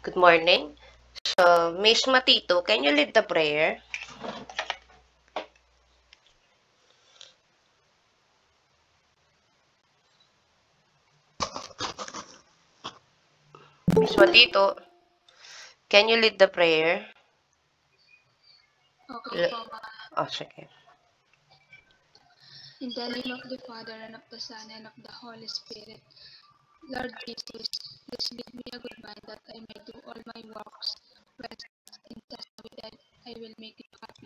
Good morning. So, Miss Matito, can you lead the prayer? Miss Matito, can you lead the prayer? Okay po, ma'am. Oh, sige. In the name of the Father, and of the Son, and of the Holy Spirit. Lord Jesus, please give me a good mind that I may do all my works well in such a way that I will make you happy.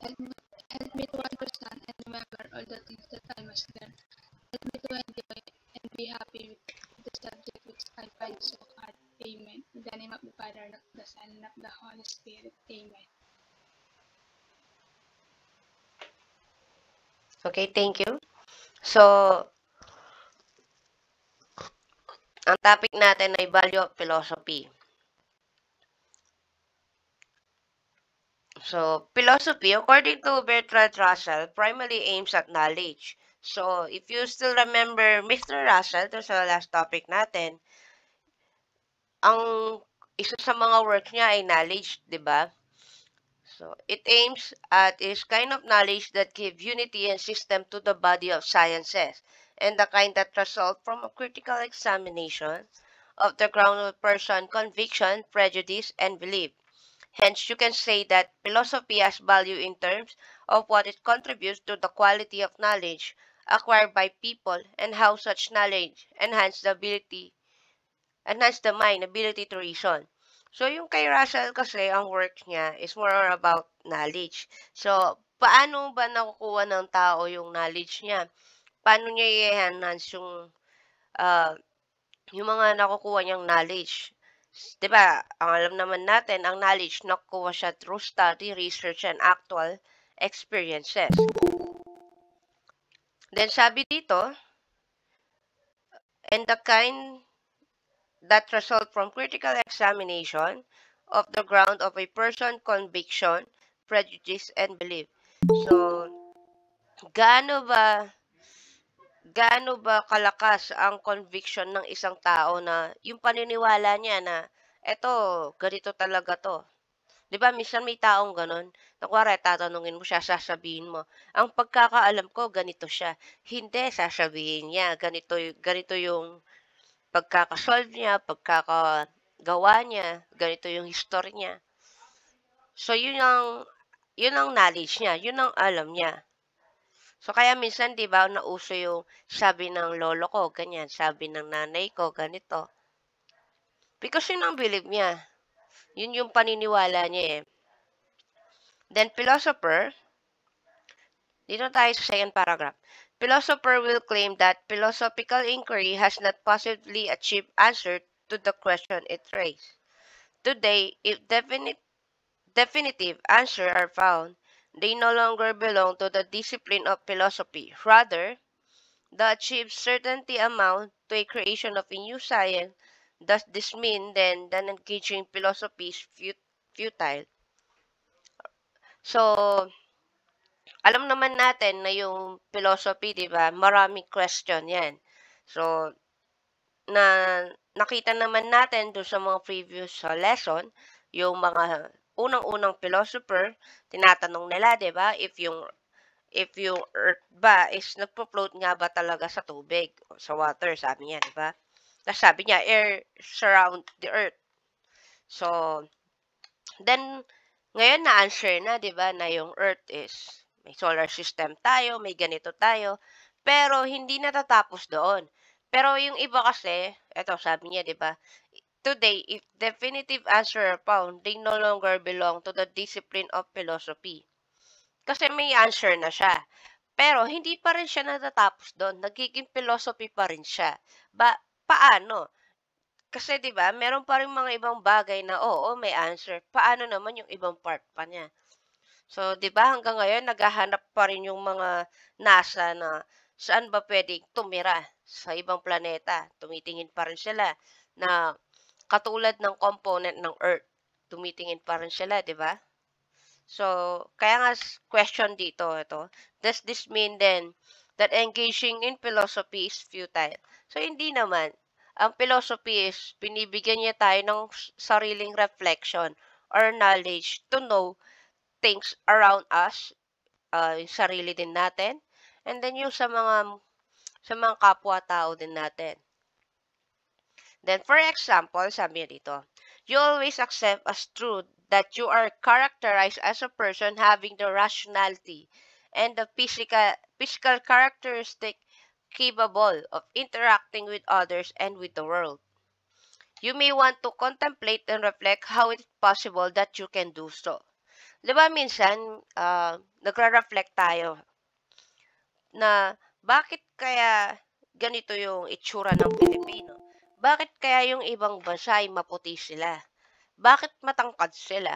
Help me, help me to understand and remember all the things that I must learn. Help me to enjoy and be happy with the subject which I find so hard. Amen. In the name of the Father, and of the Son, and of the Holy Spirit. Amen. Okay, thank you. So, ang topic natin ay value of philosophy. So, philosophy, according to Bertrand Russell, primarily aims at knowledge. So, if you still remember Mr. Russell, to sa last topic natin, ang isa sa mga work niya ay knowledge, di ba? So, it aims at is kind of knowledge that give unity and system to the body of sciences, and the kind that result from a critical examination of the ground of person, conviction, prejudice, and belief. Hence, you can say that philosophy has value in terms of what it contributes to the quality of knowledge acquired by people and how such knowledge enhance the mind ability to reason. So, yung kay Russell kasi, ang work niya is more about knowledge. So, paano ba nakukuha ng tao yung knowledge niya? Paano niya i-enhance ah, yung mga nakukuha niyang knowledge? 'Di ba, ang alam naman natin, ang knowledge nakukuha siya through study, research, and actual experiences. Then, sabi dito, and the kind that result from critical examination of the ground of a person conviction, prejudice, and belief. So, gaano ba gaano ba kalakas ang conviction ng isang tao na yung paniniwala niya na eto, ganito talaga to. 'Di ba minsan may taong gano'n, na kunwari tatanungin mo siya, sasabihin mo, "Ang pagkakaalam ko ganito siya." Hindi, sasabihin niya ganito yung pagkaka-solve niya, pagkakagawa niya, ganito yung history niya. So, yun ang knowledge niya, yun ang alam niya. So, kaya minsan, di ba, nauso yung sabi ng lolo ko, ganyan, sabi ng nanay ko, ganito. Because yun ang believe niya. Yun yung paniniwala niya eh. Then, philosopher, dito tayo sa second paragraph. Philosopher will claim that philosophical inquiry has not positively achieved answer to the question it raised. Today, if definitive answers are found, they no longer belong to the discipline of philosophy. Rather, the achieved certainty amount to a creation of a new science. Does this mean then that engaging philosophy is futile? So, alam naman natin na yung philosophy, di ba, maraming question yan. So, na nakita naman natin doon sa mga previous lesson, yung mga unang-unang philosopher, tinatanong nila, 'di ba, if yung earth ba is nagpo-float nga ba talaga sa tubig o sa water, sabi niya, 'di ba? Tapos sabi niya, air surround the earth. So, then ngayon na-answer na, 'di ba, na yung earth is may solar system tayo, may ganito tayo, pero hindi natatapos doon. Pero yung iba kasi, eto sabi niya, 'di ba? Today, if definitive answer are found, they no longer belong to the discipline of philosophy. Kasi may answer na siya. Pero hindi pa rin siya natatapos doon. Nagiging philosophy pa rin siya. Paano? Kasi 'di ba, meron pa rin mga ibang bagay na oo, may answer. Paano naman yung ibang part pa niya? So, 'di ba, hanggang ngayon naghahanap pa rin yung mga NASA na saan ba pwedeng tumira sa ibang planeta. Tumitingin pa rin sila na katulad ng component ng Earth. Tumitingin pa rin sila, 'di ba? So, kaya nga question dito, ito, does this mean then that engaging in philosophy is futile? So, hindi naman. Ang philosophy is binibigyan niya tayo ng sariling reflection or knowledge to know things around us, yung sarili din natin, and then yung sa mga kapwa-tao din natin. Then, for example, sabi niya dito, you always accept as truth that you are characterized as a person having the rationality and the physical characteristic capable of interacting with others and with the world. You may want to contemplate and reflect how it's possible that you can do so. Di ba minsan, nagre-reflect tayo na bakit kaya ganito yung itsura ng Pilipino? Bakit kaya yung ibang bansa ay maputi sila? Bakit matangkad sila?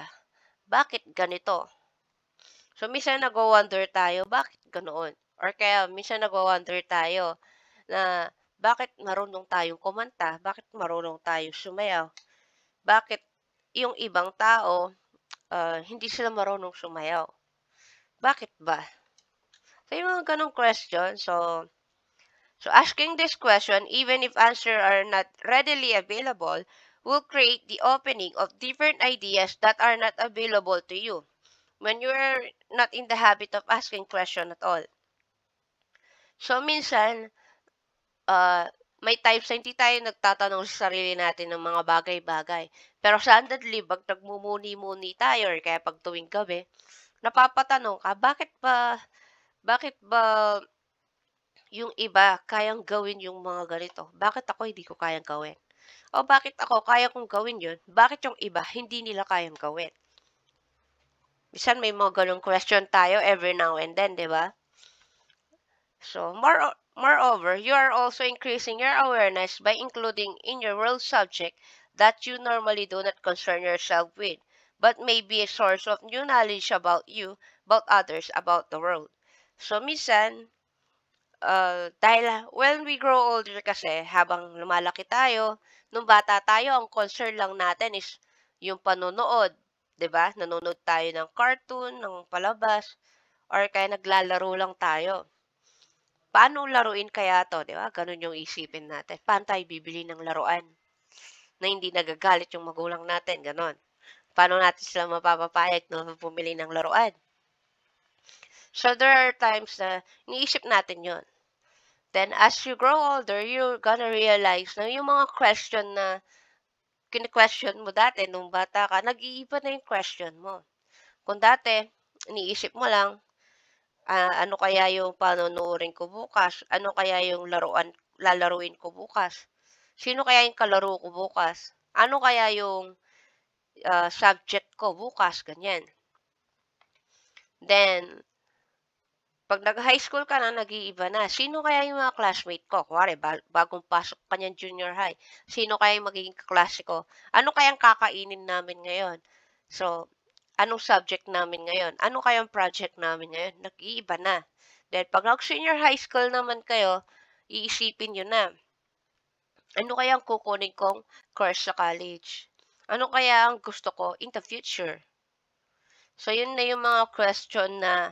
Bakit ganito? So, minsan nag-wonder tayo, bakit ganoon? Or kaya, minsan nag-wonder tayo na bakit marunong tayong kumanta? Bakit marunong tayong sumayaw? Bakit yung ibang tao, hindi sila marunong sumayaw? Bakit ba? So, yung mga ganong question. So asking this question, even if answers are not readily available, will create the opening of different ideas that are not available to you when you are not in the habit of asking question at all. So minsan, may times na hindi tayo nagtatanong sa sarili natin ng mga bagay-bagay. Pero suddenly, pag nagmumuni-muni tayo or kaya pag tuwing gabi, napapatanong ka, bakit ba yung iba kayang gawin yung mga ganito? Bakit ako hindi ko kayang gawin? O bakit ako kaya kong gawin yun? Bakit yung iba hindi nila kayang gawin? Minsan may mga ganong question tayo every now and then, di ba? So, moreover, you are also increasing your awareness by including in your world subject that you normally do not concern yourself with, but may be a source of new knowledge about you, about others, about the world. So, minsan, dahil when we grow older kasi, habang lumalaki tayo, nung bata tayo, ang concern lang natin is yung panonood. 'Di ba? Nanonood tayo ng cartoon, ng palabas, or kaya naglalaro lang tayo. Paano laruin kaya 'to, 'di ba? Ganun yung isipin natin. Paano tayo bibili ng laruan na hindi nagagalit yung magulang natin, ganon. Paano natin sila mapapapayag na bumili ng laruan? So, there are times na iniisip natin yon. Then, as you grow older, you're gonna realize na yung mga question na kini-question mo dati nung bata ka, nag-iiba na yung question mo. Kung dati, iniisip mo lang, ano kaya yung panonoodin ko bukas? Ano kaya yung lalaruin ko bukas? Sino kaya yung kalaro ko bukas? Ano kaya yung subject ko bukas? Ganyan. Then, pag nag-high school ka na, nag-iiba na. Sino kaya yung mga classmate ko? Kuwari, bagong pasok ka niyan junior high. Sino kaya yung magiging kaklase ko? Ano kayang kakainin namin ngayon? So, anong subject namin ngayon? Ano kayang project namin ngayon? Nag-iiba na. Then, pag nag-senior high school naman kayo, iisipin nyo na. Ano kaya ang kukunin kong course sa college? Ano kaya ang gusto ko in the future? So, yun na yung mga question na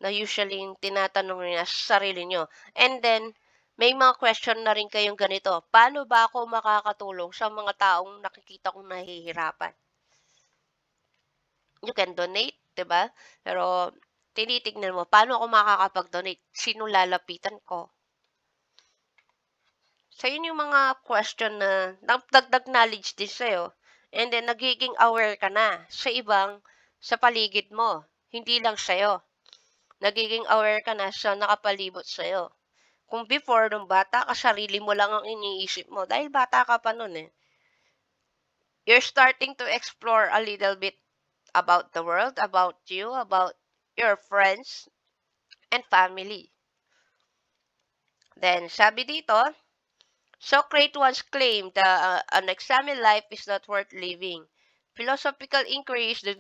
usually yung tinatanong niya sa sarili nyo. And then, may mga question na rin kayong ganito. Paano ba ako makakatulong sa mga taong nakikita kong nahihirapan? You can donate, di ba? Pero, tinitignan mo, paano ako makakapag-donate? Sino lalapitan ko? So, yun yung mga question na nagdagdag knowledge din sa'yo. And then, nagiging aware ka na sa paligid mo. Hindi lang sa'yo. Nagiging aware ka na sa nakapalibot sa'yo. Kung before, nung bata ka, sarili mo lang ang iniisip mo. Dahil bata ka pa nun eh. You're starting to explore a little bit about the world, about you, about your friends, and family. Then, sabi dito, Socrates once claimed that an examined life is not worth living. Philosophical inquiry is the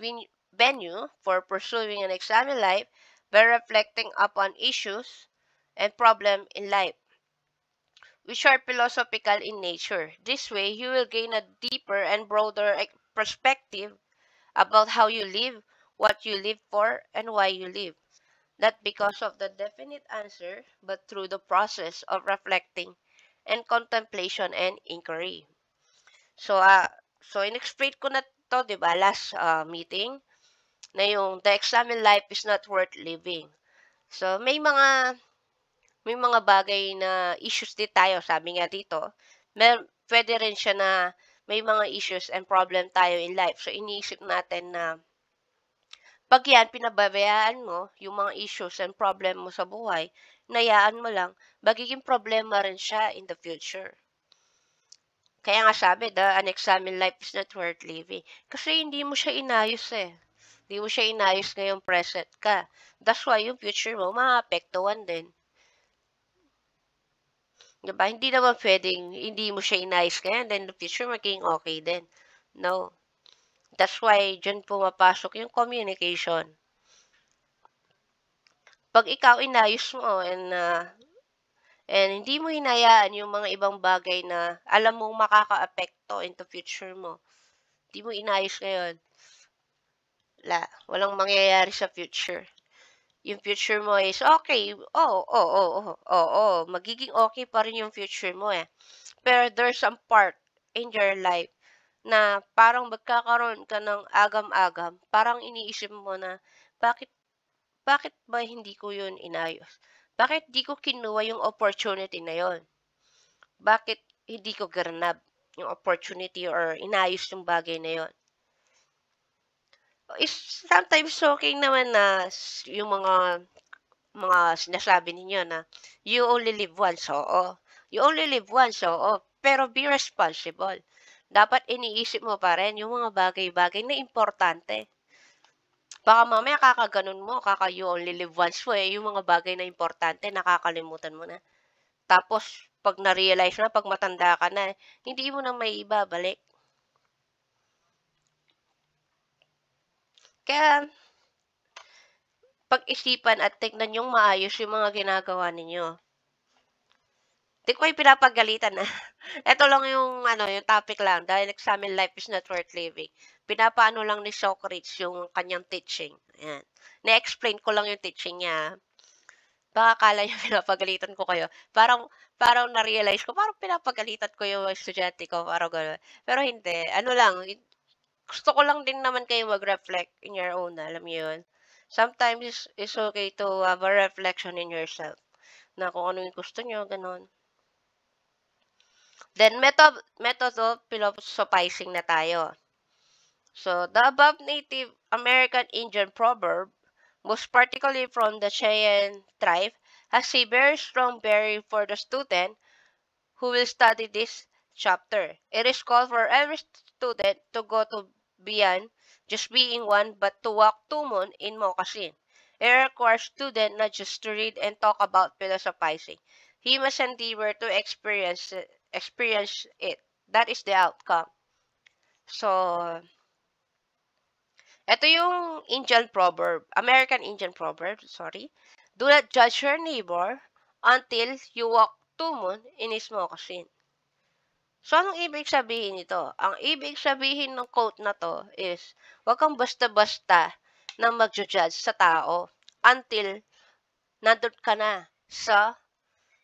venue for pursuing an examined life by reflecting upon issues and problems in life, which are philosophical in nature. This way, you will gain a deeper and broader perspective about how you live, what you live for, and why you live. Not because of the definite answer, but through the process of reflecting and contemplation and inquiry. So, in-explain ko na to, di ba, last meeting, na yung the examined life is not worth living. So, may mga bagay na issues din tayo, sabi nga dito. Pwede rin siya na may mga issues and problem tayo in life. So, iniisip natin na pag yan, pinababayaan mo yung mga issues and problem mo sa buhay, nayaan mo lang, magiging problema rin siya in the future. Kaya nga sabi, the unexamined life is not worth living. Kasi hindi mo siya inayos eh. Hindi mo siya inayos ngayong present ka. That's why yung future mo, maapektuhan din. Diba? Hindi naman pwedeng hindi mo siya inayos ngayon, then the future magiging okay din. No. That's why dyan pumapasok yung communication. Pag ikaw inayos mo and hindi mo hinayaan yung mga ibang bagay na alam mong makaka-apekto into future mo. Hindi mo inayos ngayon. Walang mangyayari sa future. Yung future mo is okay. Magiging okay pa rin yung future mo eh. Pero there's some part in your life na parang magkakaroon ka ng agam-agam. Parang iniisip mo na, bakit, bakit ba hindi ko yun inayos? Bakit di ko kinuha yung opportunity na yon? Bakit hindi ko garnab yung opportunity or inayos yung bagay na yon? Is sometimes okay naman na yung mga sinasabi ninyo na you only live once, oo. You only live once, oo. Pero be responsible. Dapat iniisip mo pa rin yung mga bagay-bagay na importante. Baka mamaya kakaganon mo, you only live once mo eh, yung mga bagay na importante, nakakalimutan mo na. Tapos, pag na-realize na, pag matanda ka na, hindi mo na may ibabalik. Kaya, pag-isipan at tignan yung maayos yung mga ginagawa ninyo. Di ko yung pinapagalitan na. Ito lang yung, yung topic lang. Dahil examine life is not worth living. Pinapaano lang ni Socrates yung kanyang teaching. Ayan. Na-explain ko lang yung teaching niya. Baka akala niya pinapagalitan ko kayo. Parang na-realize ko, parang pinapagalitan ko yung estudyante ko. Parang gano'n. Pero hindi. Ano lang, gusto ko lang din naman kayo mag-reflect in your own. Alam niyo yun? Sometimes it's okay to have a reflection in yourself. Na kung ano yung gusto niyo, gano'n. Then, method of philosophizing na tayo. So, the above Native American Indian proverb, most particularly from the Cheyenne tribe, has a very strong bearing for the student who will study this chapter. It is called for every student to go to beyond just being one, but to walk two moon in moccasin. It requires student not just to read and talk about philosophizing. He must endeavor to experience it. That is the outcome. So, ito yung American Indian proverb, sorry. Do not judge your neighbor until you walk two moon in his moccasin. So, anong ibig sabihin nito? Ang ibig sabihin ng quote na to is, huwag kang basta-basta na mag-judge sa tao until nandun ka na sa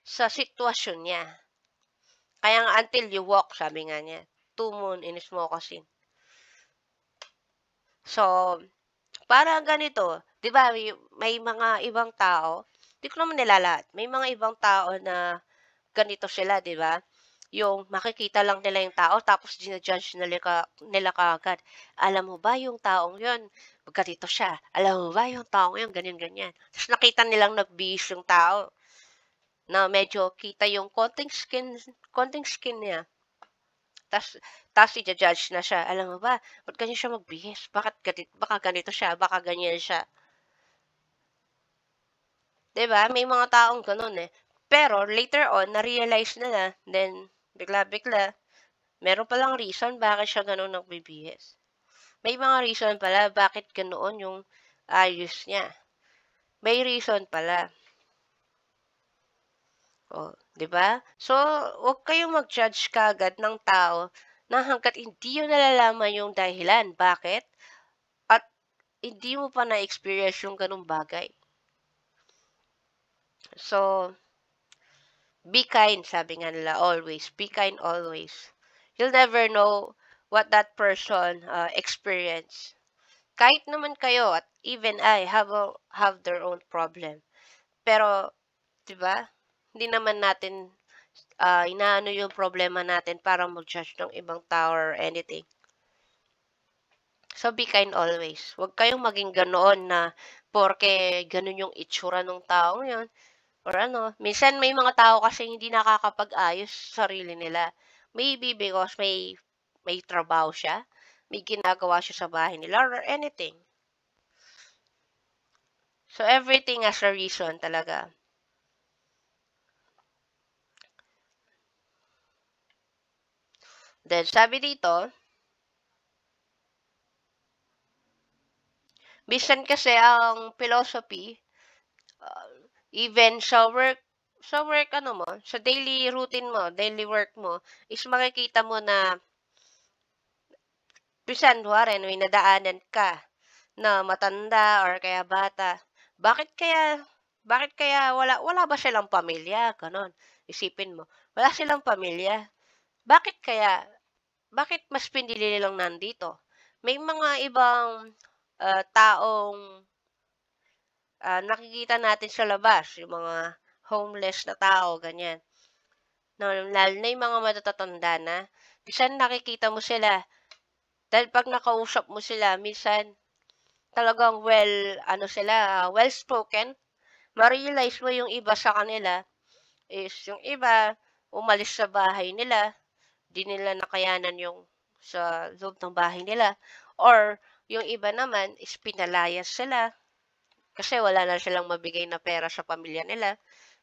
sitwasyon niya. Kaya nga, until you walk, sabi nga niya. Two moon in his moccasin. So, parang ganito, 'di ba, may mga ibang tao, 'di ko naman nila may mga ibang tao na ganito sila, 'di ba? Yung makikita lang nila yung tao tapos judge nila kaagad. Alam mo ba yung taong 'yon, ganito siya. Alam mo ba yung taong 'yon, ganyan-ganyan. Tapos nakita nilang nagbihis yung tao na medyo kita yung konting skin niya. Tas i-judge na siya. Alam mo ba, ba't ganyan siya magbihis? Baka ganito siya, baka ganyan siya. 'Di ba? May mga taong gano'n eh. Pero later on, na-realize nila, then bigla-bigla, meron palang reason bakit siya gano'n nagbibihis. May mga reason pala bakit ganoon yung ayos niya. May reason pala. Oh, 'di ba? So, huwag kayong mag-judge kaagad ng tao na hangga't hindi niyo nalalaman yung dahilan bakit at hindi mo pa na-experience yung gano'ng bagay. So, Be kind, sabi nga nila, always. Be kind always. You'll never know what that person experience. Kahit naman kayo at even I have their own problem. Pero, 'di ba? Hindi naman natin inaano yung problema natin para mag-judge ng ibang tao or anything. So, be kind always. Huwag kayong maging ganoon na porke ganun yung itsura ng taong yun. Or ano, minsan may mga tao kasi hindi nakakapag-ayos sa sarili nila. Maybe because may trabaho siya, may ginagawa siya sa bahay nila or anything. So, everything has a reason talaga. Then, sabi dito, minsan kasi ang philosophy, uh, even sa work ano mo, sa daily routine mo, daily work mo, is makikita mo na, minsan, may nadaanan ka na matanda or kaya bata. Bakit kaya wala ba silang pamilya? Ganon. Isipin mo, wala silang pamilya. Bakit kaya? Bakit mas pinili nilang nandito? May mga ibang taong nakikita natin sa labas, yung mga homeless na tao, ganyan. No, lalo na yung mga matatanda na, minsan nakikita mo sila, dahil pag nakausap mo sila, minsan talagang ano sila, well-spoken. Ma-realize mo yung iba sa kanila is yung iba umalis sa bahay nila, di nila nakayanan yung sa loob ng bahay nila. Or yung iba naman is pinalayas sila kasi wala na silang mabigay na pera sa pamilya nila.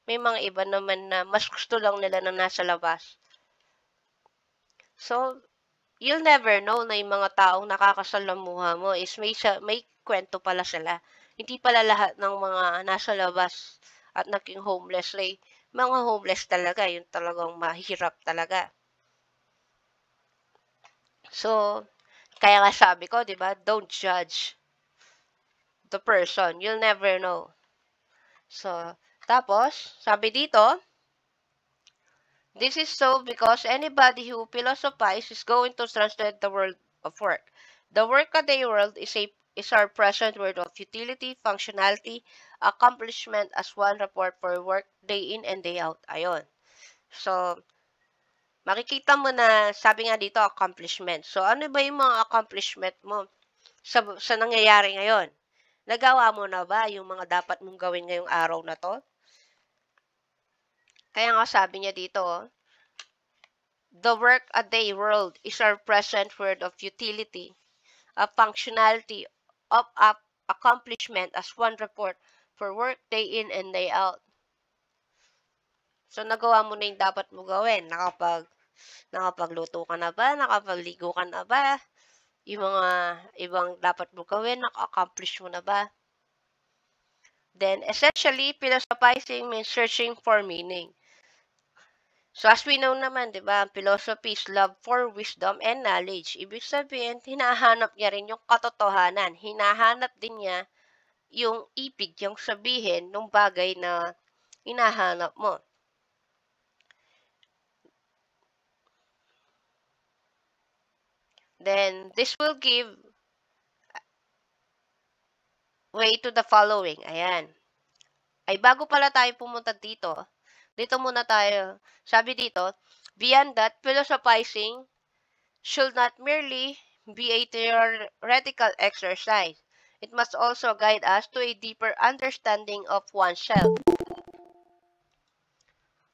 May mga iba naman na mas gusto lang nila na nasa labas. So, you'll never know na yung mga taong nakakasalamuha mo is may kwento pala sila. Hindi pala lahat ng mga nasa labas at naging homeless mga homeless talaga, yung talagang mahirap talaga. So, kaya nga sabi ko, 'di ba? Don't judge the person. You'll never know. So, tapos, sabi dito, this is so because anybody who philosophizes is going to translate the world of work. The workaday world is our present world of utility, functionality, accomplishment as one report for work day in and day out. Ayon. So, makikita mo na sabi nga dito accomplishment. So, ano ba yung mga accomplishment mo sa nangyayari ngayon? Nagawa mo na ba yung mga dapat mong gawin ngayong araw na to? Kaya nga sabi niya dito, the work-a-day world is our present world of utility, a functionality, of accomplishment as one report for work day in and day out. So, nagawa mo na yung dapat mo gawin. Nakapagluto ka na ba? Nakapagligo ka na ba? Yung mga ibang dapat mo gawin, naka-accomplish mo na ba? Then, essentially, philosophizing means searching for meaning. So, as we know naman, di ba, philosophy is love for wisdom and knowledge. Ibig sabihin, hinahanap niya rin yung katotohanan. Hinahanap din niya yung ibig yung sabihin ng bagay na hinahanap mo. Then, this will give way to the following. Ayan. Ay, bago pala tayo pumunta dito, dito muna tayo. Sabi dito, beyond that, philosophizing should not merely be a theoretical exercise. It must also guide us to a deeper understanding of oneself.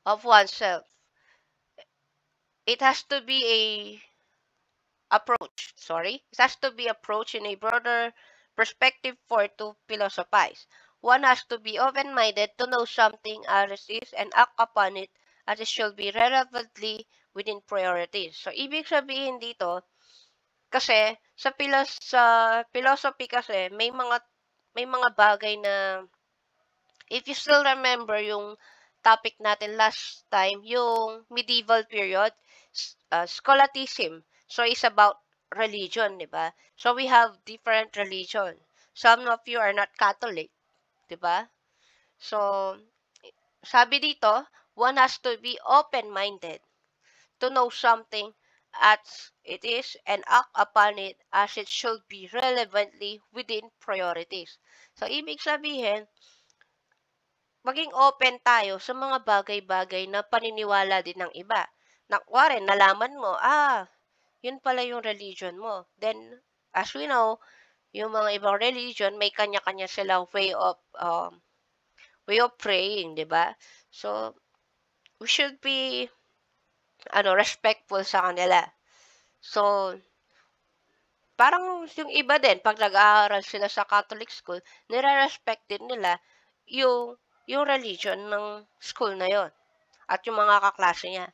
Of oneself. It has to be it has to be approached in a broader perspective for it to philosophize. One has to be open-minded to know something as is and act upon it as it should be relevantly within priorities. So, ibig sabihin dito, kasi sa philosophy kasi may mga bagay na, if you still remember yung topic natin last time, yung medieval period, scholasticism. So, it's about religion, di ba? So, we have different religion. Some of you are not Catholic, di ba? So, sabi dito, one has to be open-minded to know something as it is and act upon it as it should be relevantly within priorities. So, ibig sabihin, maging open tayo sa mga bagay-bagay na paniniwala din ng iba. Na, kuwari, nalaman mo, yun pala yung religion mo. Then, as we know, yung mga ibang religion, may kanya-kanya silang way of praying, di ba? So, we should be, respectful sa kanila. So, parang yung iba din, pag nag-aaral sila sa Catholic school, nire-respect din nila yung, yung religion ng school na yon at yung mga kaklase niya.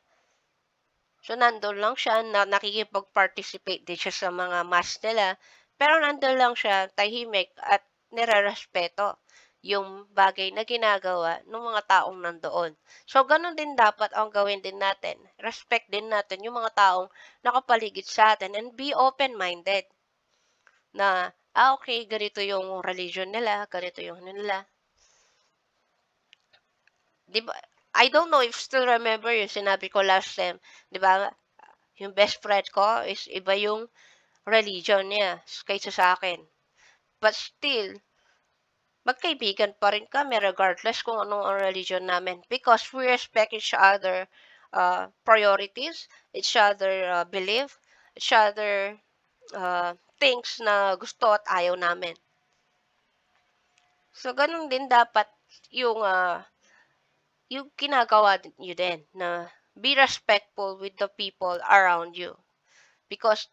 So, nandun lang siya na nakikipag-participate din siya sa mga mass nila, pero nandun lang siya tahimik at nire-respeto yung bagay na ginagawa ng mga taong nandoon. So, ganun din dapat ang gawin din natin. Respect din natin yung mga taong nakapaligid sa atin and be open-minded na, okay, ganito yung religion nila, ganito yung ano nila. Di ba? I don't know if still remember yung sinabi ko last time. Di ba? Yung best friend ko is iba yung religion niya kaysa sa akin. But still, magkaibigan pa rin kami regardless kung anong ang religion namin because we respect each other priorities, each other belief, each other things na gusto at ayaw namin. So, ganun din dapat yung ginagawa nyo din na be respectful with the people around you. Because,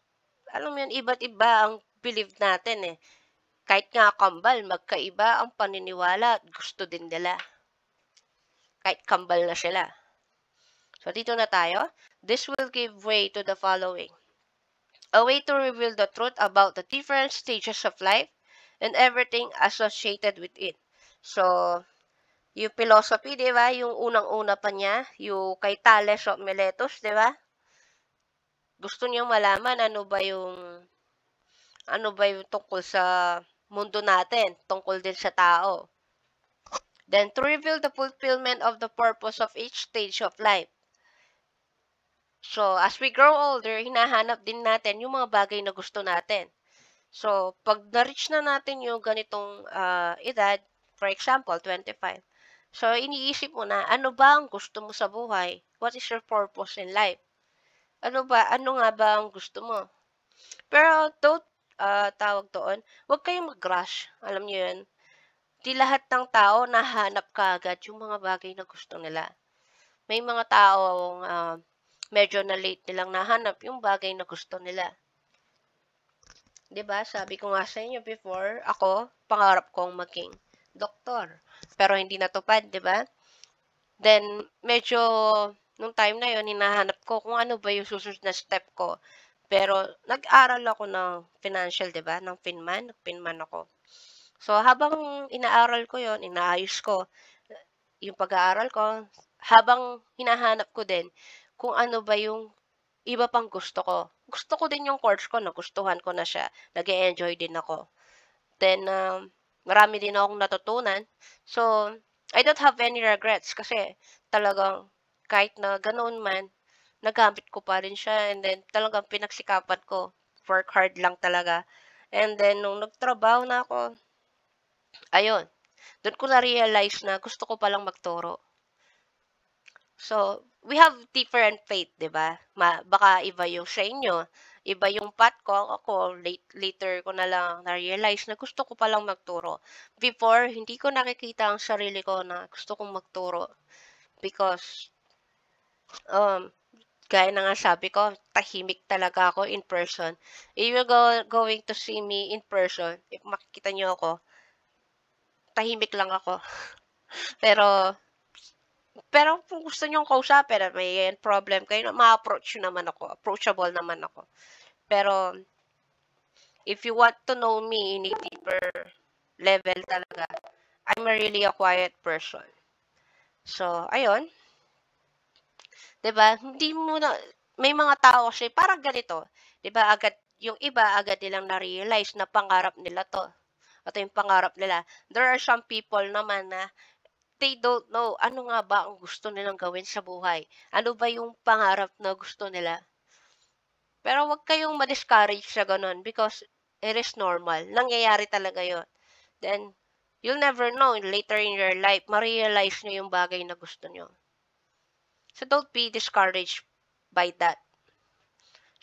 alam mo yun, iba't iba ang belief natin eh. Kahit nga kambal, magkaiba ang paniniwala at gusto din nila. Kahit kambal na sila. So, dito na tayo. This will give way to the following. A way to reveal the truth about the different stages of life and everything associated with it. So, yung philosophy, di ba? Yung unang-una pa niya, yung kay Thales of Miletus, di ba? Gusto niyo malaman ano ba yung tungkol sa mundo natin, tungkol din sa tao. Then, to reveal the fulfillment of the purpose of each stage of life. So, as we grow older, hinahanap din natin yung mga bagay na gusto natin. So, pag na-reach na natin yung ganitong edad, for example, 25, so iniisip mo na, ano ba ang gusto mo sa buhay? What is your purpose in life? Ano nga ba ang gusto mo? Pero, tawag doon, huwag kayong mag-rush. Alam niyo yun? Di lahat ng tao nahanap kaagad yung mga bagay na gusto nila. May mga taong medyo na late nilang nahanap yung bagay na gusto nila. 'Di ba? Sabi ko nga sa inyo before, ako, pangarap kong maging doktor. Pero hindi natupad, 'di ba? Then, medyo, nung time na yon hinahanap ko kung ano ba yung susunod na step ko. Pero, nag-aral ako ng financial, 'di ba? Ng Finman ako. So, habang inaaral ko yon inaayos ko yung pag-aaral ko, habang hinahanap ko din kung ano ba yung iba pang gusto ko. Gusto ko din yung course ko, nagustuhan ko na siya. Nag-e-enjoy din ako. Then, marami din akong natutunan. So, I don't have any regrets kasi talagang kahit na ganoon man, nagamit ko pa rin siya and then talagang pinagsikapan ko. Work hard lang talaga. And then, nung nagtrabaho na ako, ayun, doon ko na-realize na gusto ko palang magturo. So, we have different faith, di ba? Baka iba yung sa inyo, iba yung path ko. Ako, later ko na lang na-realize na gusto ko palang magturo. Before, hindi ko nakikita ang sarili ko na gusto kong magturo. Because, gaya na nga sabi ko, tahimik talaga ako in person. If you're going to see me in person, if makikita niyo ako, tahimik lang ako. Pero, kung gusto niyong kausapin at may problem kayo, ma-approach naman ako. Approachable naman ako. Pero, if you want to know me in a deeper level talaga, I'm really a quiet person. So, ayun. 'Di ba? Hindi mo na, may mga tao kasi parang ganito. 'Di ba? Yung iba, agad nilang na-realize na pangarap nila to. Ito yung pangarap nila. There are some people naman na they don't know ano nga ba ang gusto nilang gawin sa buhay. Ano ba yung pangarap na gusto nila. Pero wag kayong ma-discourage sa gano'n because it is normal. Nangyayari talaga yon. Then, you'll never know later in your life, ma-realize nyo yung bagay na gusto nyo. So, don't be discouraged by that.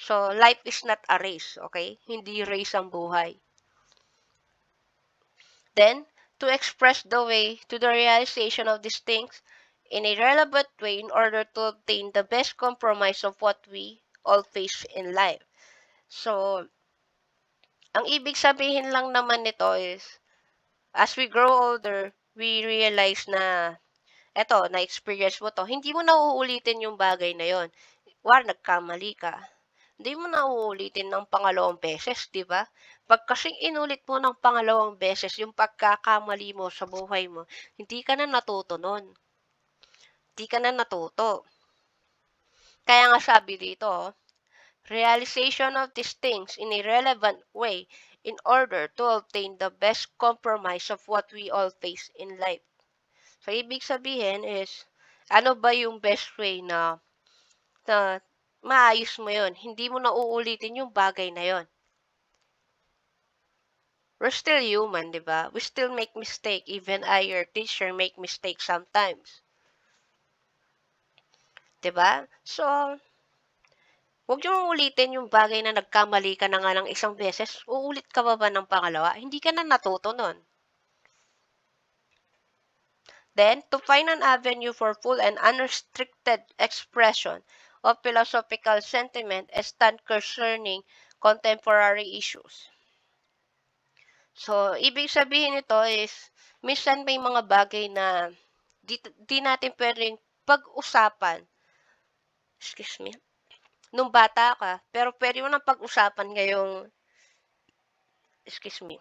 So, life is not a race, okay? Hindi race ang buhay. Then, to express the way to the realization of these things in a relevant way in order to obtain the best compromise of what we all face in life. So, ang ibig sabihin lang naman nito is, as we grow older, we realize na, eto, na-experience mo to, hindi mo na uulitin yung bagay na yon. Nagkamali ka. Hindi mo na uulitin ng pangalawang beses, di ba? Pag kasing inulit mo ng pangalawang beses yung pagkakamali mo sa buhay mo, hindi ka na natuto nun. Hindi ka na natuto. Kaya nga sabi dito, realization of these things in a relevant way in order to obtain the best compromise of what we all face in life. So, ibig sabihin is, ano ba yung best way na maayos mo yon? Hindi mo na uulitin yung bagay na yon. We're still human, di ba? We still make mistake. Even I, your teacher, make mistakes sometimes. Di ba? So, huwag niyong ulitin yung bagay na nagkamali ka na nga ng isang beses. Uulit ka ba ng pangalawa? Hindi ka na natuto nun. Then, to find an avenue for full and unrestricted expression of philosophical sentiment and stand concerning contemporary issues. So, ibig sabihin nito is, minsan may mga bagay na di natin pwedeng pag-usapan, excuse me, nung bata ka, pero pwede mo nang pag-usapan ngayong, excuse me,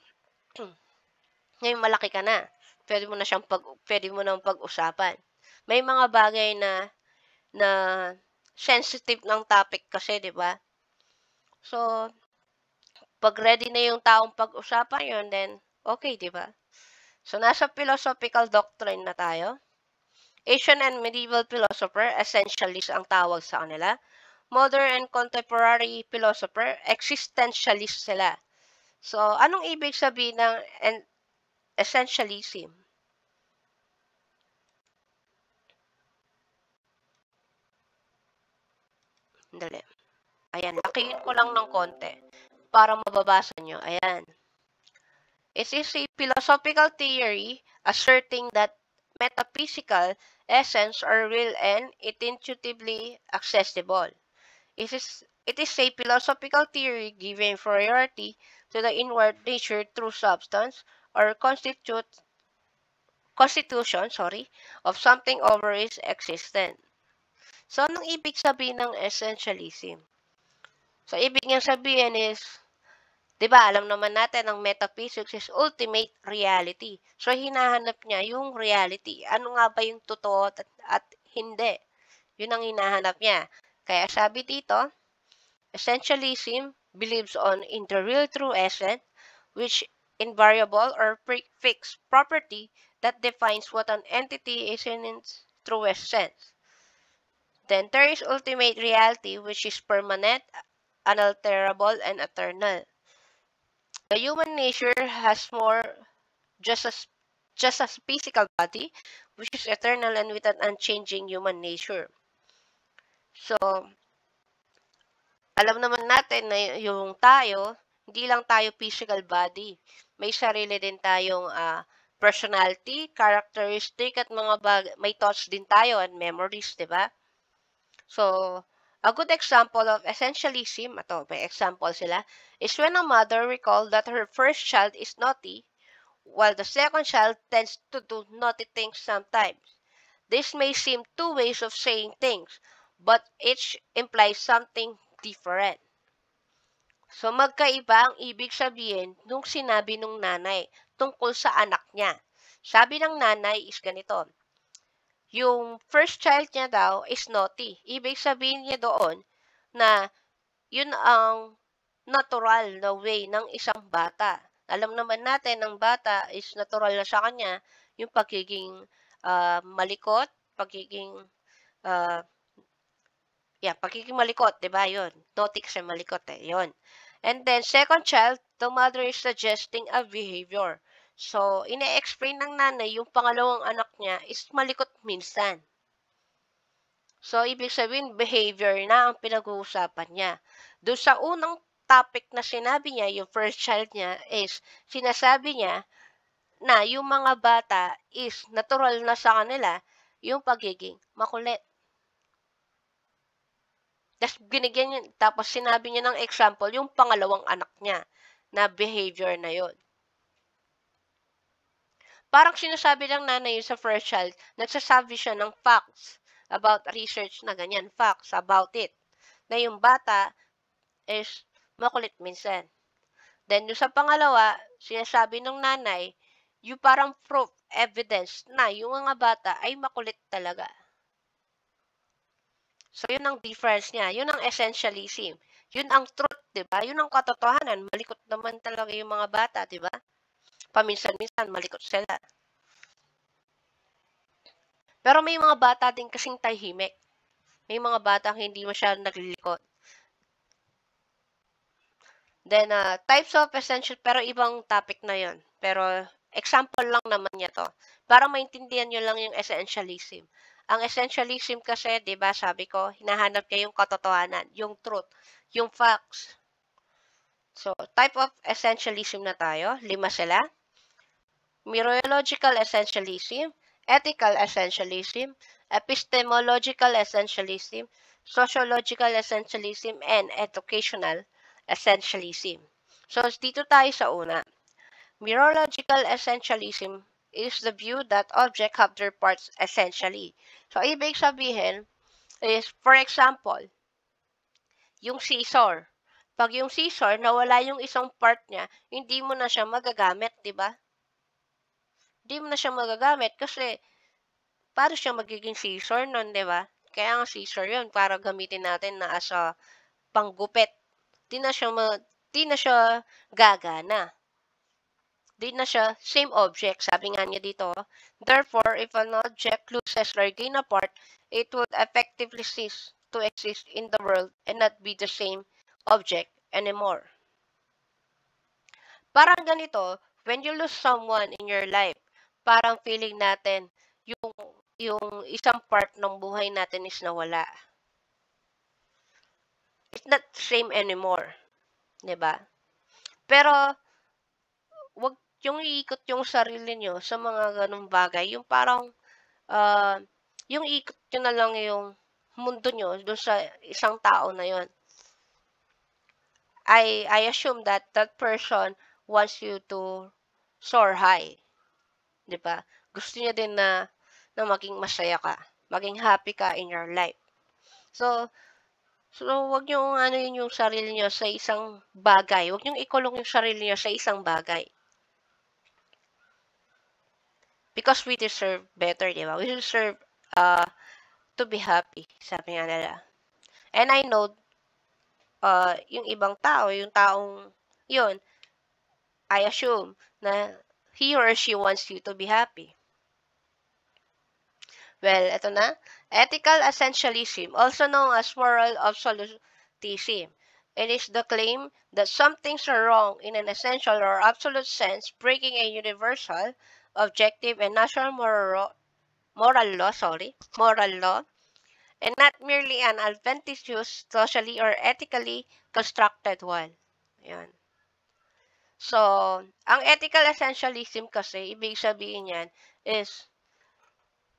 ngayong malaki ka na. Pwede mo nang pag-usapan. May mga bagay na sensitive ng topic kasi, 'di ba? So, pag ready na yung taong pag-usapan 'yon, then okay, 'di ba? So, nasa philosophical doctrine na tayo. Ancient and medieval philosopher, essentialist ang tawag sa kanila. Modern and contemporary philosopher, existentialist sila. So, anong ibig sabihin ng essentialism? Dali. Ayan, lakihin ko lang ng konti para mababasa nyo. Ayan. It is a philosophical theory asserting that metaphysical essence are real and intuitively accessible. It is a philosophical theory giving priority to the inward nature through substance or constitution, of something over its existence. So, anong ibig sabihin ng essentialism? So, ibig niyang sabihin is, di ba, alam naman natin ang metaphysics is ultimate reality. So, hinahanap niya yung reality. Ano nga ba yung totoo at hindi? Yun ang hinahanap niya. Kaya sabi dito, essentialism believes in the real true essence, which invariable or fixed property that defines what an entity is in its truest sense. Then there is ultimate reality, which is permanent, unalterable, and eternal. The human nature has more just as just as physical body, which is eternal and with an unchanging human nature. So, alam naman natin na yung tayo, hindi lang tayo physical body. May sarili din tayong personality, characteristic, at may thoughts din tayo and memories, di ba? So, a good example of essentialism, may example sila, is when a mother recalls that her first child is naughty, while the second child tends to do naughty things sometimes. This may seem two ways of saying things, but each implies something different. So, magkaiba ang ibig sabihin nung sinabi nung nanay tungkol sa anak niya. Sabi ng nanay is ganito, yung first child niya daw is naughty. Ibig sabihin niya doon na yun ang natural na way ng isang bata. Alam naman natin, ng bata is natural na sa kanya yung pagiging malikot, pagiging, ah, pagiging malikot, 'di ba? 'Yun. Naughty kasi malikot eh, 'yun. And then second child, the mother is suggesting a behavior. So, ine-explain ng nanay yung pangalawang anak niya is malikot minsan. So, ibig sabihin, behavior na ang pinag-uusapan niya. Doon sa unang topic na sinabi niya, yung first child niya, is sinasabi niya na yung mga bata is natural na sa kanila yung pagiging makulit. Tapos sinabi niya ng example yung pangalawang anak niya na behavior na yon. Parang sinasabi ng nanay yun sa first child, nagsasabi siya ng facts about research na ganyan, facts about it. Na yung bata is makulit minsan. Then, yung sa pangalawa, sinasabi ng nanay, yung parang proof, evidence na yung mga bata ay makulit talaga. So, yun ang difference niya. Yun ang essentialism. Yun ang truth, di ba? Yun ang katotohanan. Malikot naman talaga yung mga bata, di ba? Paminsan-minsan, malikot sila. Pero may mga bata din kasing tahimik. May mga batang hindi masyadong naglilikot. Then, types of essential, pero ibang topic na yon. Pero, example lang naman niya to. Para maintindihan nyo lang yung essentialism. Ang essentialism kasi, di ba, sabi ko, hinahanap niya yung katotohanan, yung truth, yung facts. So, type of essentialism na tayo. 5 sila. Mereological essentialism, ethical essentialism, epistemological essentialism, sociological essentialism, and educational essentialism. So, dito tayo sa una. Mereological essentialism is the view that objects have their parts essentially. So, ibig sabihin is, for example, yung scissor. Pag yung scissor, nawala yung isang part niya, hindi mo na siya magagamit, di ba? Hindi mo na siya magagamit kasi paano siya magiging scissor nun, di ba? Kaya nga scissor yun para gamitin natin na as a panggupit. Di na siya gagana. Di na siya same object. Sabi nga niya dito, therefore, if an object loses or gain a part, it would effectively cease to exist in the world and not be the same object anymore. Parang ganito, when you lose someone in your life, parang feeling natin yung yung isang part ng buhay natin is nawala. It's not the same anymore, 'di ba? Pero wag yung iikot yung sarili nyo sa mga ganung bagay, yung parang uh, yung ikot nyo na lang yung mundo nyo doon sa isang tao na yon. I assume that that person wants you to soar high. 'Di ba? Gusto niya din na maging masaya ka, maging happy ka in your life. So wag niyo ano yun yung sarili niyo sa isang bagay. Wag niyo ikulong yung sarili niyo sa isang bagay. Because we deserve better, di ba? We deserve to be happy, sabi nga nila. And I know yung ibang tao, yung taong yun, I assume na he or she wants you to be happy. Well, ito na. Ethical essentialism, also known as moral absolutism. It is the claim that some things are wrong in an essential or absolute sense, breaking a universal, objective, and natural moral law, and not merely an advantageous, socially or ethically constructed one. Ayan. So, ang ethical essentialism kasi, ibig sabihin yan is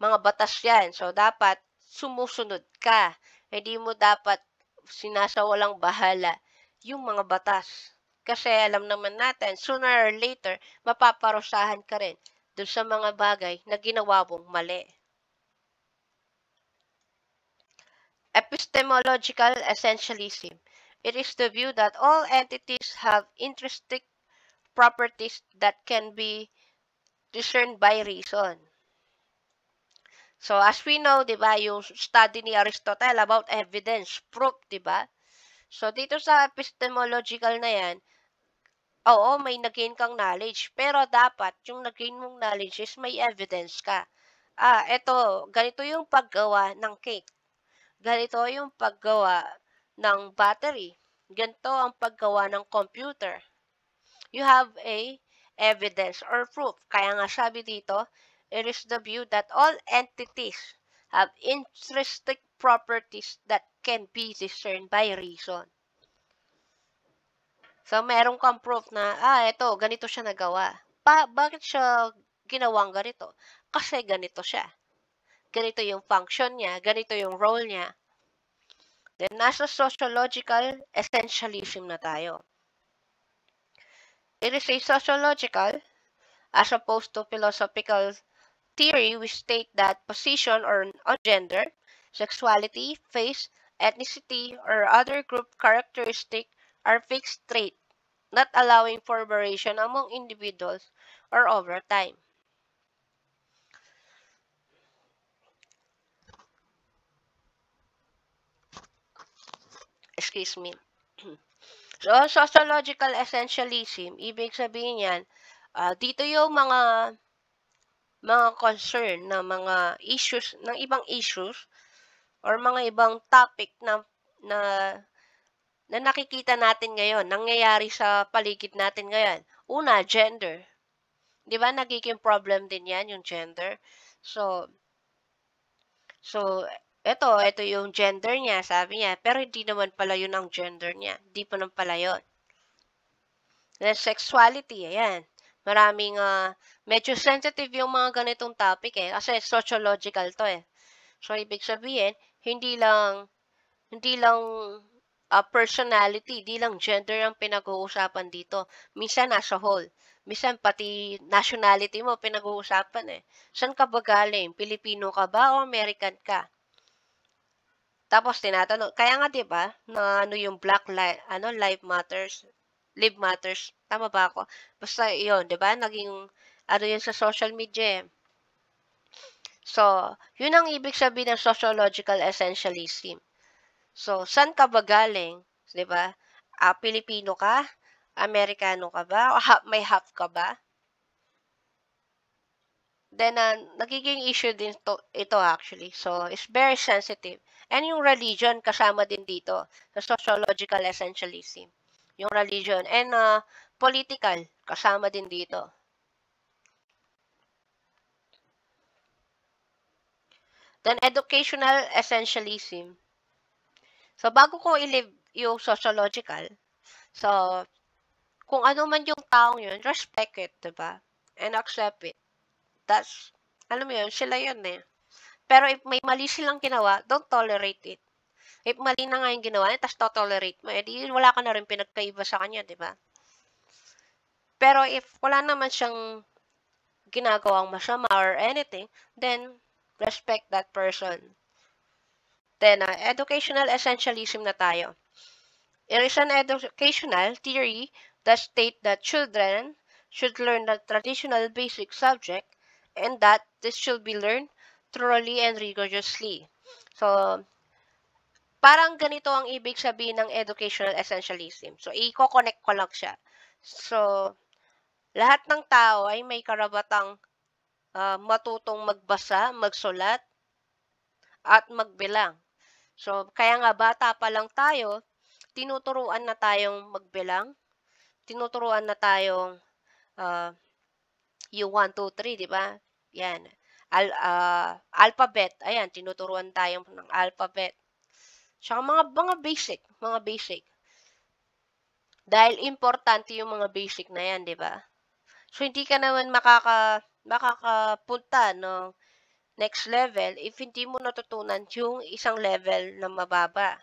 mga batas yan. So, dapat sumusunod ka. Hindi mo dapat sinasawalang bahala yung mga batas. Kasi alam naman natin, sooner or later, mapaparusahan ka rin dun sa mga bagay na ginawa mong mali. Epistemological essentialism. It is the view that all entities have intrinsic properties that can be discerned by reason. So, as we know, di ba, yung study ni Aristotle about evidence, proof, di ba? So, dito sa epistemological na yan, oo, may nag-gain kang knowledge, pero dapat yung nag-gain mong knowledge is may evidence ka. Eto, ganito yung paggawa ng cake. Ganito yung paggawa ng battery. Ganito ang paggawa ng computer. You have a evidence or proof. Kaya nga sabi dito, it is the view that all entities have intrinsic properties that can be discerned by reason. So, meron kang proof na, ito, ganito siya nagawa. Bakit siya ginawang ganito? Kasi ganito siya. Ganito yung function niya, ganito yung role niya. Then, nasa sociological essentialism na tayo. It is a sociological, as opposed to philosophical theory, we state that position on gender, sexuality, face, ethnicity, or other group characteristic are fixed traits, not allowing for variation among individuals or over time. Excuse me. So, sociological essentialism, ibig sabihin yan, dito yung mga concern na mga issues, ng ibang issues, or mga ibang topic na na nakikita natin ngayon, nangyayari sa paligid natin ngayon. Una, gender. 'Di ba nagiging problem din 'yan yung gender? So so ito yung gender niya, sabi niya, pero hindi naman pala yun ang gender niya. Hindi pa naman pala yun. Then sexuality, ayan. Maraming medyo sensitive yung mga ganitong topic kasi sociological to So ibig sabihin, hindi lang personality, di lang gender ang pinag-uusapan dito. Minsan nasa whole. Minsan pati nationality mo pinag-uusapan Saan ka ba galing? Pilipino ka ba o American ka? Tapos tinatanong, kaya nga 'di ba, na ano yung Black Life Matters, Live Matters. Tama ba ako? Basta 'yon, 'di ba? Naging ano 'yun sa social media So, 'yun ang ibig sabihin ng sociological essentialism. So, saan ka ba galing? 'Di ba? Pilipino ka? Amerikano ka ba? O may half ka ba? Then, nagiging issue din ito actually. So, it's very sensitive. And yung religion, kasama din dito sa sociological essentialism. Yung religion. And political, kasama din dito. Then, educational essentialism. So, bago ko i-live yung sociological, so, kung ano man yung taong yun, respect it, diba? And accept it. That's, alam mo yun, sila yun Pero if may mali silang ginawa, don't tolerate it. If mali na nga yung ginawa niya, tapos to-tolerate mo, di wala ka na rin pinagkaiba sa kanya, di ba? Pero if wala naman siyang ginagawang masama or anything, then respect that person. Then, educational essentialism na tayo. It is an educational theory that states that children should learn the traditional basic subject and that this should be learned thoroughly and rigorously. So, parang ganito ang ibig sabihin ng educational essentialism. So, i-connect ko lang siya. So, lahat ng tao ay may karabatang matutong magbasa, magsulat, at magbilang. So, kaya nga bata pa lang tayo, tinuturuan na tayong magbilang, tinuturuan na tayong yung 1, 2, 3, di ba? Yan. Alphabet. Ayan, tinuturuan tayo ng alphabet. Tsaka mga basic. Dahil importante yung mga basic na yan, di ba? So, hindi ka naman makakapunta no next level if hindi mo natutunan yung isang level na mababa.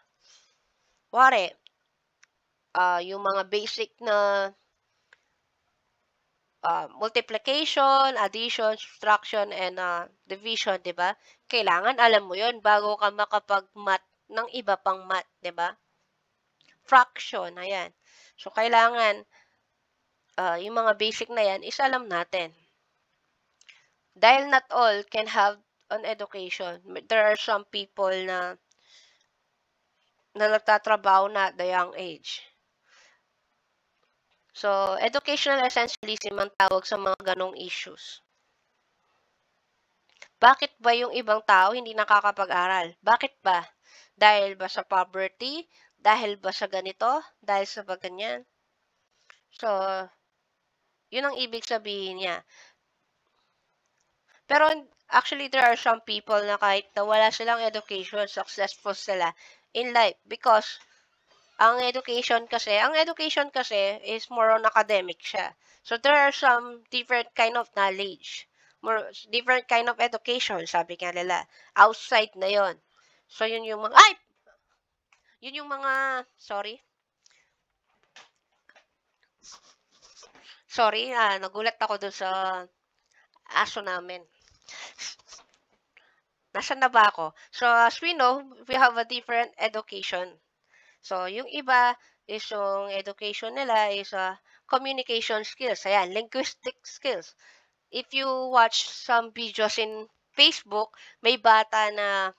Wari, yung mga basic na multiplication, addition, subtraction, and division, di ba? Kailangan alam mo yon bago ka makapag-math ng iba pang math, di ba? Fraction, ayan. So, kailangan yung mga basic na yan is alam natin. Dahil not all can have an education. There are some people na nagtatrabaho na at the young age. So, educational essentialism ang tawag sa mga ganong issues. Bakit ba yung ibang tao hindi nakakapag-aral? Bakit ba? Dahil ba sa poverty? Dahil ba sa ganito? Dahil sa ganyan? So, yun ang ibig sabihin niya. Pero actually, there are some people na kahit na wala silang education, successful sila in life because ang education kasi is more on academic siya. So there are some different kind of knowledge, more different kind of education, sabi nga nila. Outside na 'yon. So yun yung mga sorry. Sorry, nagulat ako dun sa aso namin. Nasaan na ba ako? So as we know, we have a different education. So yung iba is yung education nila is communication skills. Ayan, linguistic skills. If you watch some videos in Facebook, may bata na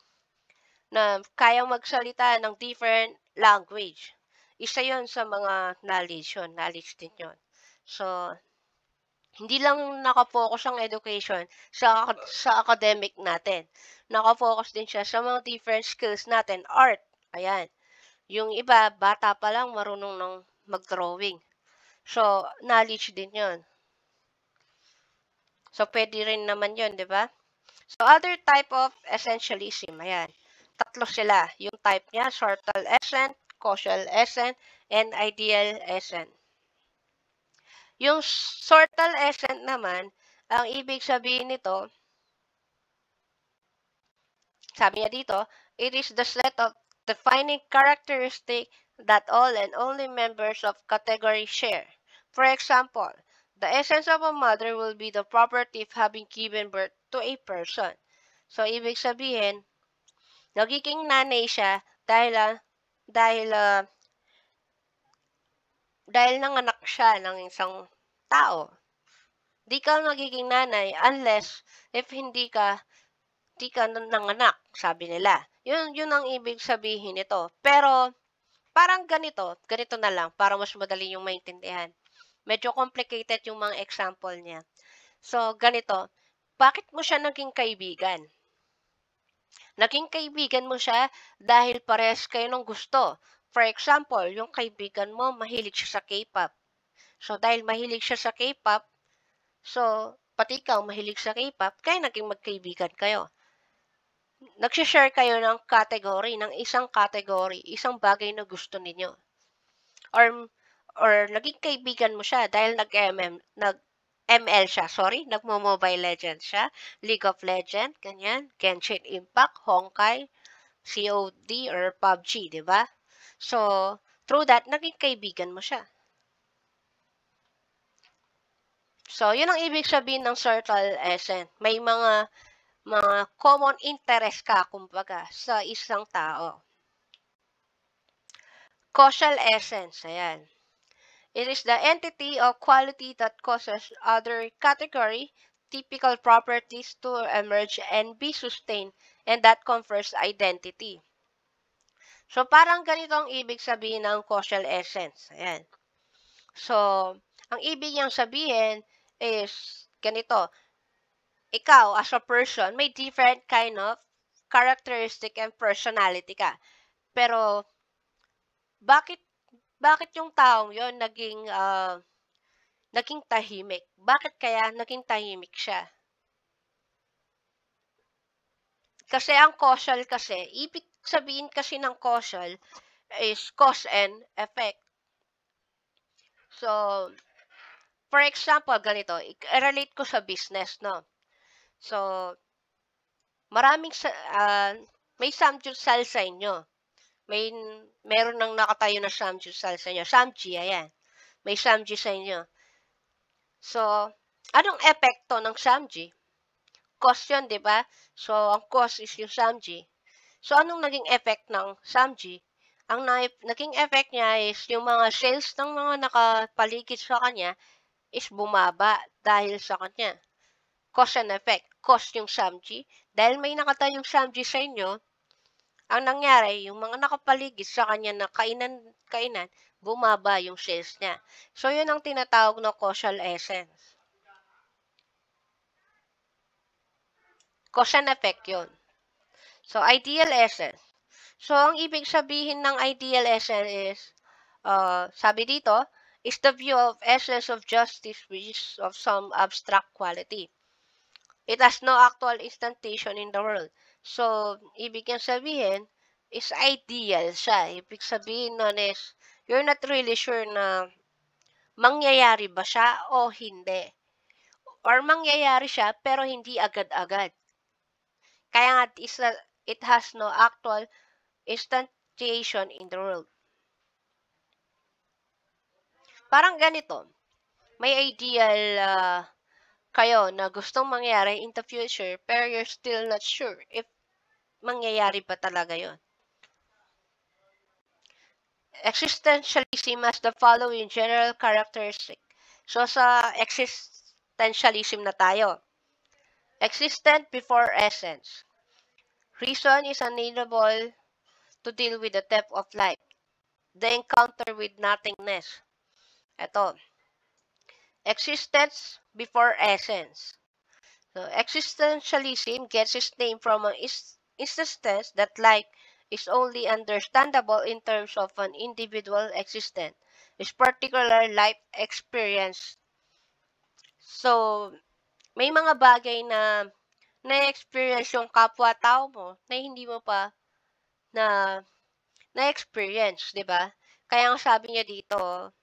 kayang magsalita ng different language. Isa yon sa mga knowledge yun. Knowledge din yun. So, hindi lang nakafocus ang education sa academic natin. Nakafocus din siya sa mga different skills natin. Art. Ayan. Yung iba, bata pa lang marunong ng mag-drawing. So, knowledge din yon. So, pwede rin naman yon, di ba? So, other type of essentialism, ayan. Tatlo sila. Yung type niya, sortal essence, causal essence, and ideal essence. Yung sortal essence naman, ang ibig sabihin nito, sabi niya dito, it is the set of defining characteristic that all and only members of category share. For example, the essence of a mother will be the property of having given birth to a person. So, ibig sabihin, nagiging nanay siya dahil dahil nanganak siya ng isang tao. Di ka magiging nanay unless if hindi ka nanganak, sabi nila. Yun ang ibig sabihin nito. Pero parang ganito na lang para mas madali yung maintindihan. Medyo complicated yung mga example niya. So, ganito, bakit mo siya naging kaibigan? Naging kaibigan mo siya dahil parehas kayo ng gusto. For example, yung kaibigan mo mahilig siya sa K-pop. So, dahil mahilig siya sa K-pop, so, pati ikaw mahilig sa K-pop, kaya naging magkaibigan kayo. Nagsishare kayo ng isang bagay na gusto ninyo. Or naging kaibigan mo siya dahil nag-ML siya, nagmo-Mobile Legends siya, League of Legends, ganyan, Genshin Impact, Honkai, COD, or PUBG, di ba? So, through that, naging kaibigan mo siya. So, yun ang ibig sabihin ng circle essence. May mga common interest ka, kumbaga, sa isang tao. Causal essence, ayan. It is the entity or quality that causes other category, typical properties to emerge and be sustained, and that confers identity. So, parang ganito ang ibig sabihin ng causal essence. Ayan. So, ang ibig niyang sabihin is ganito. Ikaw, as a person, may different kind of characteristic and personality ka. Pero, bakit yung taong yon naging tahimik? Bakit kaya naging tahimik siya? Kasi ang causal kasi, ibig sabihin kasi ng causal is cause and effect. So, for example, ganito, i-relate ko sa business, no? So, may samgyupsal sa inyo. Meron nang nakatayo na samgyupsal sa inyo. Samji, ayan. May samji sa inyo. So, anong epekto ng samji? Cost yun, di ba? So, ang cost is yung samji. So, anong naging effect ng samji? Ang naging effect niya is yung mga sales ng mga nakapaligid sa kanya is bumaba dahil sa kanya. Cause and effect. Cost yung samji. Dahil may nakatayong samji sa inyo, ang nangyari, yung mga nakapaligid sa kanya na kainan, bumaba yung sales niya. So, yun ang tinatawag na causal essence. Cause and effect yun. So, ideal essence. So, ang ibig sabihin ng ideal essence is, sabi dito, is the view of essence of justice which is of some abstract quality. It has no actual instantation in the world. So, ibig niyang sabihin, is ideal siya. Ibig sabihin nun is, you're not really sure na mangyayari ba siya o hindi. Or mangyayari siya pero hindi agad-agad. Kaya nga, it has no actual instantiation in the world. Parang ganito, may ideal kayo na gustong mangyari in the future pero you're still not sure if mangyayari ba talaga yon. Existentialism has the following general characteristic. So, sa existentialism na tayo. Existent before essence. Reason is unable to deal with the depth of life. The encounter with nothingness. Ito. Existence before essence. So, existentialism gets its name from an insistence that life is only understandable in terms of an individual existence, its particular life experience. So, may mga bagay na na-experience yung kapwa-tao mo na hindi mo pa na na-experience, 'di ba? Kaya ang sabi niya dito,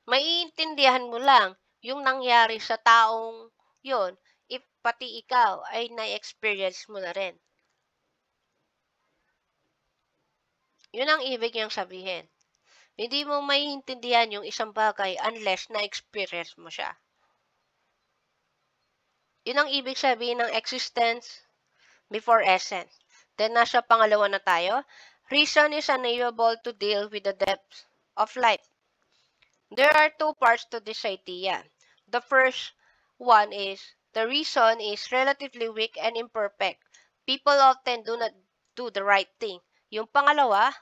maiintindihan mo lang yung nangyari sa taong yon if pati ikaw ay na-experience mo na rin. Yun ang ibig niyang sabihin. Hindi mo maiintindihan yung isang bagay unless na-experience mo siya. Yun ang ibig sabihin ng existence before essence. Then, nasa pangalawa na tayo. Reason is unable to deal with the depths of life. There are two parts to this idea. The first one is, the reason is relatively weak and imperfect. People often do not do the right thing. Yung pangalawa,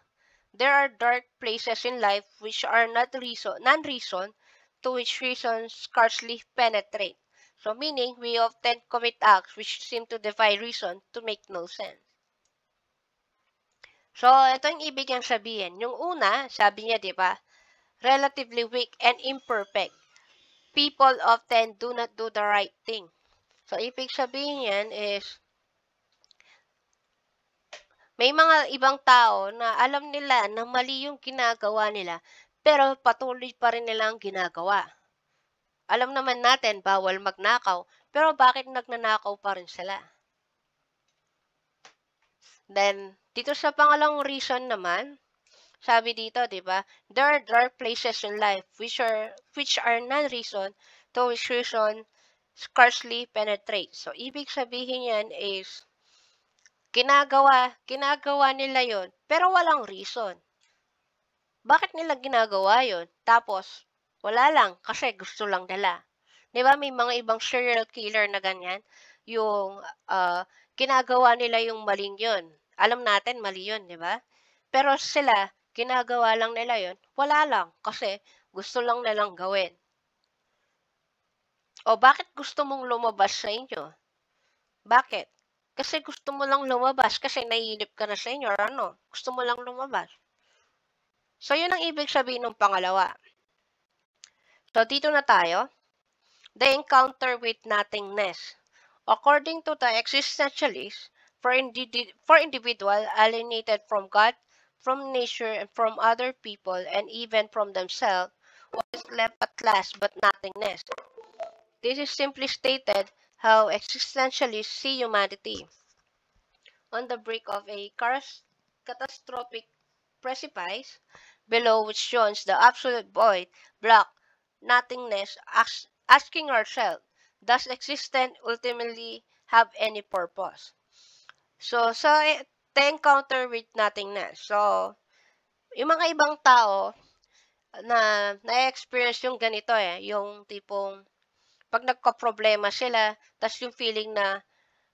there are dark places in life which are not non-reason, to which reason scarcely penetrate. So meaning, we often commit acts which seem to defy reason to make no sense. So, ito yung ibig niyang sabihin. Yung una, sabi niya, di ba, relatively weak and imperfect. People often do not do the right thing. So, ibig sabihin yan is, may mga ibang tao na alam nila na mali yung ginagawa nila, pero patuloy pa rin nilang ginagawa. Alam naman natin, bawal magnakaw, pero bakit nagnanakaw pa rin sila? Then, dito sa pangalawang reason naman, sabi dito, di ba? There are dark places in life which are non-reason to which reason scarcely penetrate. So, ibig sabihin yan is ginagawa nila yon pero walang reason. Bakit nila ginagawa yon? Tapos, wala lang kasi gusto lang nila. Di ba may mga ibang serial killer na ganyan? Yung ginagawa nila yung maling yon. Alam natin mali yun, di ba? Pero sila, ginagawa lang nila yon, wala lang kasi gusto lang nilang gawin. O bakit gusto mong lumabas sa inyo? Bakit? Kasi gusto mo lang lumabas kasi naiinip ka na sa inyo or ano, gusto mo lang lumabas. So, yun ang ibig sabihin ng pangalawa. So, dito na tayo. The encounter with nothingness. According to the existentialists, for individual alienated from God, from nature, and from other people, and even from themselves, what is left at last but nothingness? This is simply stated how existentialists see humanity. On the brink of a catastrophic precipice, below which yawns the absolute void, black nothingness, asking ourselves, does existence ultimately have any purpose? So, the encounter with nothingness. So, yung mga ibang tao na na-experience yung ganito yung tipong pag nagka-problema sila, tas yung feeling na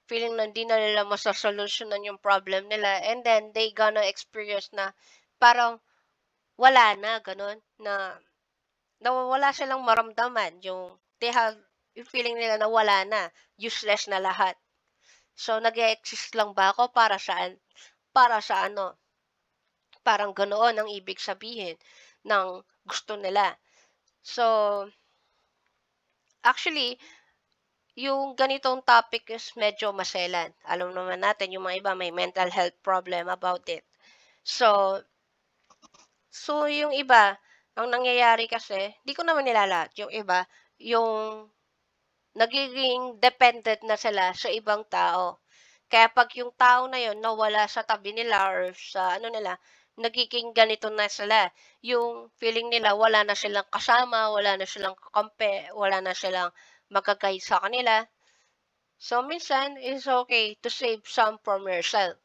hindi na nila masasolusyonan yung problem nila, and then they gonna experience na parang wala na, ganun, na wala silang maramdaman, yung they have yung feeling nila na wala na, useless na lahat. So, nag-e-exist lang ba ako para saan? Para sa ano? Parang ganoon ang ibig sabihin ng gusto nila. So, actually, yung ganitong topic is medyo maselan. Alam naman natin yung mga iba may mental health problem about it. So, yung iba, ang nangyayari kasi, di ko naman nilalahat. Yung iba, yung nagiging dependent na sila sa ibang tao. Kaya pag yung tao na yon nawala sa tabi nila or sa ano nila, nagiging ganito na sila. Yung feeling nila wala na silang kasama, wala na silang kakampi, wala na silang magka-guide sa kanila. So, minsan, it's okay to save some from yourself.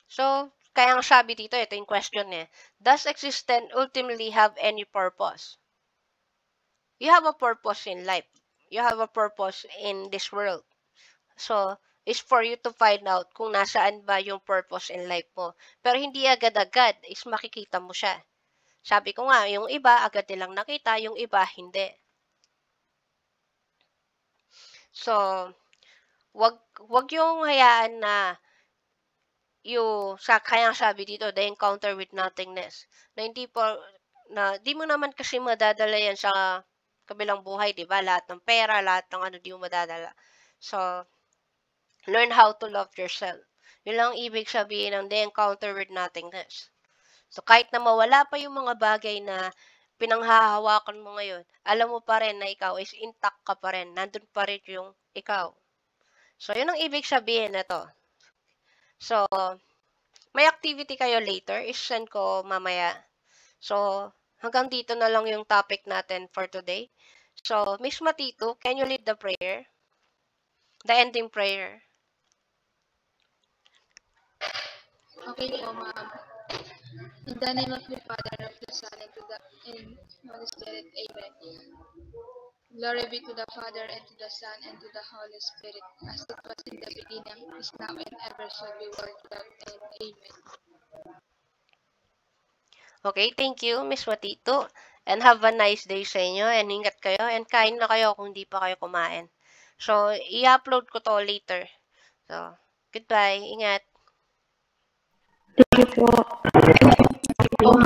So, kaya ang sabi dito, ito yung question niya. Does existence ultimately have any purpose? You have a purpose in life. You have a purpose in this world. So, is for you to find out kung nasaan ba yung purpose in life mo. Pero hindi agad-agad is makikita mo siya. Sabi ko nga, yung iba agad nilang nakita, yung iba hindi. So, wag yung hayaan na kaya sabi dito, the encounter with nothingness. Na hindi po, na di mo naman kasi madadala yan sa kabilang buhay, di ba? Lahat ng pera, lahat ng ano, di mo madadala. So, learn how to love yourself. Yun lang ibig sabihin ng the encounter with nothingness. So, kahit na mawala pa yung mga bagay na pinanghahawakan mo ngayon, alam mo pa rin na ikaw is intact ka pa rin. Nandun pa rin yung ikaw. So, yun ang ibig sabihin na to. So, may activity kayo later, is-send ko mamaya. So, hanggang dito na lang yung topic natin for today. So, Miss Matito, can you lead the prayer? The ending prayer. Okay po, ma'am. In the name of the Father, of the Son, and to the Holy Spirit. Amen. Glory be to the Father, and to the Son, and to the Holy Spirit, as it was in the beginning, is now, and ever shall be, world without end. Amen. Okay, thank you, Miss Matito. And have a nice day sa inyo. And ingat kayo. And kain na kayo kung di pa kayo kumain. So, i-upload ko to later. So, goodbye. Ingat. Thank you po.